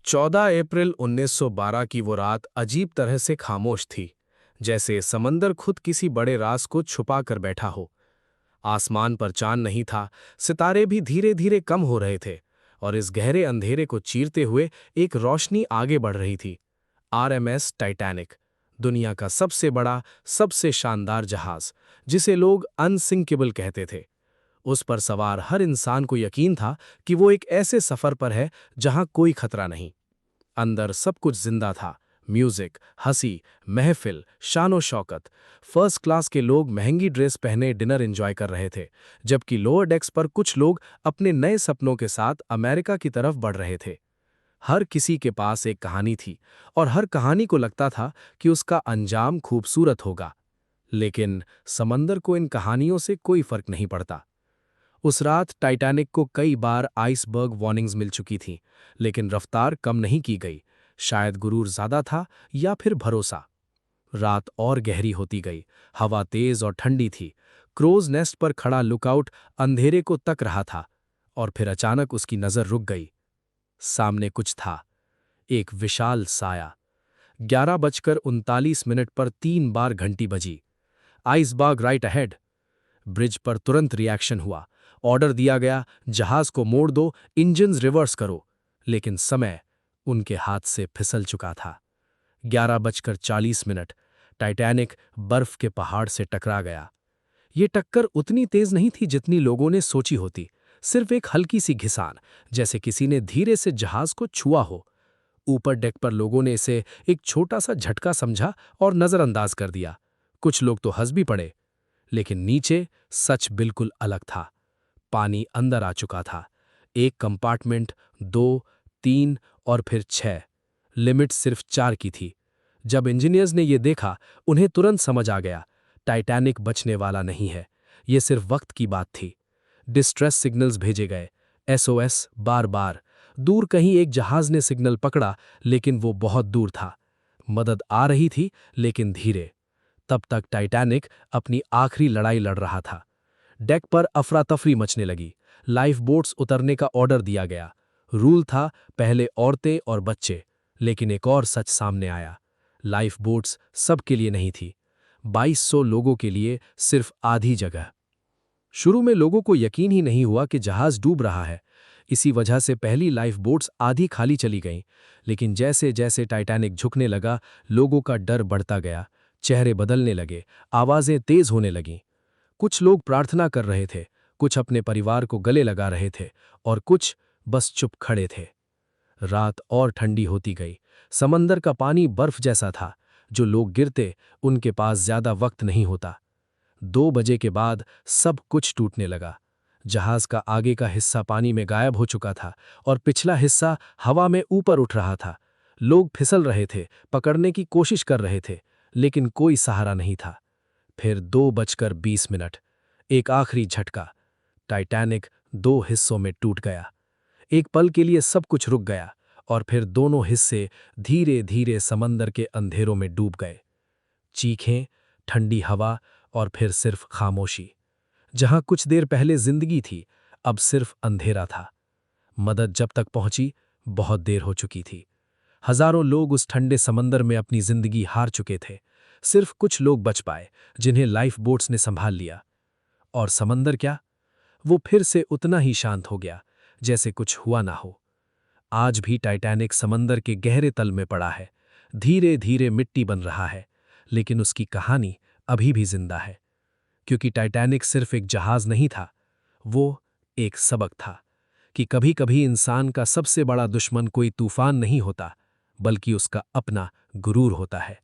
14 अप्रैल 1912 की वो रात अजीब तरह से खामोश थी, जैसे समंदर खुद किसी बड़े राज को छुपा कर बैठा हो। आसमान पर चांद नहीं था, सितारे भी धीरे धीरे कम हो रहे थे, और इस गहरे अंधेरे को चीरते हुए एक रोशनी आगे बढ़ रही थी। आरएमएस टाइटैनिक, दुनिया का सबसे बड़ा, सबसे शानदार जहाज, जिसे लोग अनसिंकेबल कहते थे। उस पर सवार हर इंसान को यकीन था कि वो एक ऐसे सफर पर है जहां कोई खतरा नहीं। अंदर सब कुछ जिंदा था। म्यूजिक, हंसी, महफिल, शानो शौकत। फर्स्ट क्लास के लोग महंगी ड्रेस पहने डिनर एंजॉय कर रहे थे, जबकि लोअर डेक्स पर कुछ लोग अपने नए सपनों के साथ अमेरिका की तरफ बढ़ रहे थे। हर किसी के पास एक कहानी थी, और हर कहानी को लगता था कि उसका अंजाम खूबसूरत होगा। लेकिन समंदर को इन कहानियों से कोई फर्क नहीं पड़ता। उस रात टाइटैनिक को कई बार आइसबर्ग वार्निंग्स मिल चुकी थीं, लेकिन रफ्तार कम नहीं की गई। शायद गुरूर ज्यादा था, या फिर भरोसा। रात और गहरी होती गई। हवा तेज और ठंडी थी। क्रोज नेस्ट पर खड़ा लुकआउट अंधेरे को तक रहा था, और फिर अचानक उसकी नजर रुक गई। सामने कुछ था, एक विशाल साया। 11:39 पर 3 बार घंटी बजी। Iceberg right ahead. ब्रिज पर तुरंत रिएक्शन हुआ। ऑर्डर दिया गया, जहाज को मोड़ दो, इंजन्स रिवर्स करो। लेकिन समय उनके हाथ से फिसल चुका था। 11:40, टाइटैनिक बर्फ के पहाड़ से टकरा गया। ये टक्कर उतनी तेज नहीं थी जितनी लोगों ने सोची होती। सिर्फ एक हल्की सी घिसान, जैसे किसी ने धीरे से जहाज को छुआ हो। ऊपर डेक पर लोगों ने इसे एक छोटा सा झटका समझा और नजरअंदाज कर दिया। कुछ लोग तो हंस भी पड़े। लेकिन नीचे सच बिल्कुल अलग था। पानी अंदर आ चुका था। एक कंपार्टमेंट, दो, तीन और फिर 6। लिमिट सिर्फ 4 की थी। जब इंजीनियर्स ने यह देखा, उन्हें तुरंत समझ आ गया, टाइटैनिक बचने वाला नहीं है। यह सिर्फ वक्त की बात थी। डिस्ट्रेस सिग्नल्स भेजे गए, एसओएस बार बार। दूर कहीं एक जहाज ने सिग्नल पकड़ा, लेकिन वो बहुत दूर था। मदद आ रही थी, लेकिन धीरे। तब तक टाइटैनिक अपनी आखिरी लड़ाई लड़ रहा था। डेक पर अफरा तफरी मचने लगी। लाइफ बोट्स उतरने का ऑर्डर दिया गया। रूल था, पहले औरतें और बच्चे। लेकिन एक और सच सामने आया। लाइफ बोट्स सबके लिए नहीं थी। 2200 लोगों के लिए सिर्फ आधी जगह। शुरू में लोगों को यकीन ही नहीं हुआ कि जहाज डूब रहा है। इसी वजह से पहली लाइफ बोट्स आधी खाली चली गईं। लेकिन जैसे जैसे टाइटैनिक झुकने लगा, लोगों का डर बढ़ता गया। चेहरे बदलने लगे, आवाजें तेज होने लगीं। कुछ लोग प्रार्थना कर रहे थे, कुछ अपने परिवार को गले लगा रहे थे, और कुछ बस चुप खड़े थे। रात और ठंडी होती गई। समंदर का पानी बर्फ जैसा था। जो लोग गिरते, उनके पास ज्यादा वक्त नहीं होता। 2 बजे के बाद सब कुछ टूटने लगा। जहाज का आगे का हिस्सा पानी में गायब हो चुका था, और पिछला हिस्सा हवा में ऊपर उठ रहा था। लोग फिसल रहे थे, पकड़ने की कोशिश कर रहे थे, लेकिन कोई सहारा नहीं था। फिर 2:20, एक आखिरी झटका। टाइटैनिक 2 हिस्सों में टूट गया। एक पल के लिए सब कुछ रुक गया, और फिर दोनों हिस्से धीरे धीरे समंदर के अंधेरों में डूब गए। चीखें, ठंडी हवा, और फिर सिर्फ खामोशी। जहां कुछ देर पहले जिंदगी थी, अब सिर्फ अंधेरा था। मदद जब तक पहुंची, बहुत देर हो चुकी थी। हजारों लोग उस ठंडे समंदर में अपनी जिंदगी हार चुके थे। सिर्फ कुछ लोग बच पाए, जिन्हें लाइफ बोट्स ने संभाल लिया। और समंदर क्या? वो फिर से उतना ही शांत हो गया, जैसे कुछ हुआ ना हो। आज भी टाइटैनिक समंदर के गहरे तल में पड़ा है, धीरे धीरे मिट्टी बन रहा है। लेकिन उसकी कहानी अभी भी जिंदा है, क्योंकि टाइटैनिक सिर्फ एक जहाज नहीं था, वो एक सबक था कि कभी कभी इंसान का सबसे बड़ा दुश्मन कोई तूफान नहीं होता, बल्कि उसका अपना गुरूर होता है।